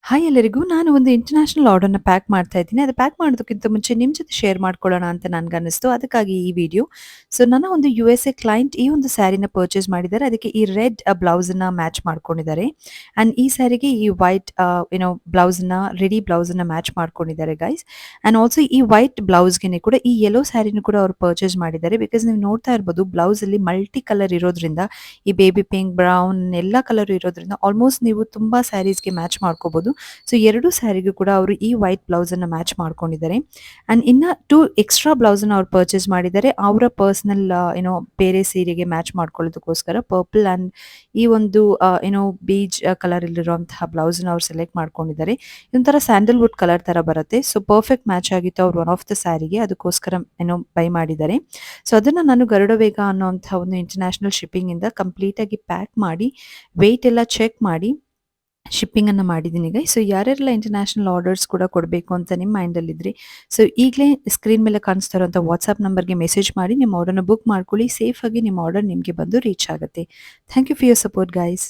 Hi ಎಲ್ಲರಿಗೂ. ನಾನು ಒಂದು ಇಂಟರ್ನ್ಯಾಷನಲ್ ಆರ್ಡರ್‌ನ ಪ್ಯಾಕ್ ಮಾಡ್ತಾ ಇದ್ದೀನಿ. ಅದು ಪ್ಯಾಕ್ ಮಾಡೋದಕ್ಕಿಂತ ಮುಂಚೆ ನಿಮ್ಮ ಜೊತೆ ಶೇರ್ ಮಾಡ್ಕೊಳ್ಳೋಣ ಅಂತ ನನ್ಗನ್ನಿಸ್ತು. ಅದಕ್ಕಾಗಿ ಈ ವಿಡಿಯೋ. ಸೊ ನನ್ನ ಒಂದು USA ಕ್ಲೈಂಟ್ ಈ ಒಂದು ಸ್ಯಾರಿನ ಪರ್ಚೇಸ್ ಮಾಡಿದ್ದಾರೆ. ಅದಕ್ಕೆ ಈ ರೆಡ್ ಬ್ಲೌಸನ್ನ ಮ್ಯಾಚ್ ಮಾಡ್ಕೊಂಡಿದ್ದಾರೆ. ಆಂಡ್ ಈ ಸ್ಯಾರಿಗೆ ಈ ವೈಟ್ ಬ್ಲೌಸನ್ನ ರೆಡಿ ಬ್ಲೌಸನ್ನ ಮ್ಯಾಚ್ ಮಾಡ್ಕೊಂಡಿದ್ದಾರೆ ಗೈಸ್. ಆಂಡ್ ಆಲ್ಸೋ ಈ ವೈಟ್ ಬ್ಲೌಸ್‌ಗೆನೆ ಕೂಡ ಈ ಯೆಲ್ಲೋ ಸ್ಯಾರಿನೂ ಕೂಡ ಅವರು ಪರ್ಚೇಸ್ ಮಾಡಿದ್ದಾರೆ. ಬಿಕಾಸ್ ನೀವು ನೋಡ್ತಾ ಇರ್ಬೋದು ಬ್ಲೌಸಲ್ಲಿ ಮಲ್ಟಿ ಕಲರ್ ಇರೋದ್ರಿಂದ ಈ ಬೇಬಿ ಪಿಂಕ್, ಬ್ರೌನ್ ಎಲ್ಲ ಕಲರ್ ಇರೋದ್ರಿಂದ ಆಲ್ಮೋಸ್ಟ್ ನೀವು ತುಂಬಾ ಸ್ಯಾರೀಸ್‌ಗೆ ಮ್ಯಾಚ್ ಮಾಡ್ಕೋಬಹುದು. ಸೊ 2 ಸ್ಯಾರಿಗೂ ಕೂಡ ಅವರು ಈ ವೈಟ್ ಬ್ಲೌಸ್ ಅನ್ನ ಮ್ಯಾಚ್ ಮಾಡ್ಕೊಂಡಿದ್ದಾರೆ. ಅಂಡ್ ಇನ್ನ 2 ಎಕ್ಸ್ಟ್ರಾ ಬ್ಲೌಸ್ ಅನ್ನ ಅವ್ರು ಪರ್ಚೇಸ್ ಮಾಡಿದ್ದಾರೆ. ಅವರ ಪರ್ಸನಲ್ ಬೇರೆ ಸೀರೆಗೆ ಮ್ಯಾಚ್ ಮಾಡ್ಕೊಳ್ಳೋದಕ್ಕೋಸ್ಕರ ಪರ್ಪಲ್ ಅಂಡ್ ಈ ಒಂದು ಬೀಜ್ ಕಲರ್ ಇಲ್ಲಿರುವಂತಹ ಬ್ಲೌಸ್ ನ ಅವ್ರು ಸೆಲೆಕ್ಟ್ ಮಾಡ್ಕೊಂಡಿದ್ದಾರೆ. ಇದೊಂಥರ ಸ್ಯಾಂಡಲ್ವುಡ್ ಕಲರ್ ತರ ಬರುತ್ತೆ. ಸೊ ಪರ್ಫೆಕ್ಟ್ ಮ್ಯಾಚ್ ಆಗಿತ್ತು ಅವ್ರು ಒನ್ ಆಫ್ ದ ಸ್ಯಾರಿಗೆ, ಅದಕ್ಕೋಸ್ಕರ ಬೈ ಮಾಡಿದ್ದಾರೆ. ಸೊ ಅದನ್ನ ನಾನು ಗರುಡವೇಗ ಅನ್ನೋಂತಹ ಒಂದು ಇಂಟರ್ನ್ಯಾಷನಲ್ ಶಿಪ್ಪಿಂಗ್ ಇಂದ ಕಂಪ್ಲೀಟ್ ಆಗಿ ಪ್ಯಾಕ್ ಮಾಡಿ ವೆಯ್ಟ್ ಎಲ್ಲ ಚೆಕ್ ಮಾಡಿ ಶಿಪ್ಪಿಂಗ್ ಅನ್ನ ಮಾಡಿದ್ದೀನಿ ಗೈಸ್. ಸೊ ಯಾರ್ಯಾರೆಲ್ಲ ಇಂಟರ್ನ್ಯಾಷನಲ್ ಆರ್ಡರ್ಸ್ ಕೂಡ ಕೊಡಬೇಕು ಅಂತ ನಿಮ್ಮ ಮೈಂಡಲ್ಲಿ ಇದ್ರಿ, ಸೊ ಈಗಲೇ ಸ್ಕ್ರೀನ್ ಮೇಲೆ ಕಾಣಿಸ್ತಾ ಇರುವಂಥ ವಾಟ್ಸ್ಆಪ್ ನಂಬರ್ಗೆ ಮೆಸೇಜ್ ಮಾಡಿ ನಿಮ್ಮ ಆರ್ಡರ್ನ ಬುಕ್ ಮಾಡ್ಕೊಳ್ಳಿ. ಸೇಫ್ ಆಗಿ ನಿಮ್ಮ ಆರ್ಡರ್ ನಿಮಗೆ ಬಂದು ರೀಚ್ ಆಗುತ್ತೆ. Thank you for your support guys.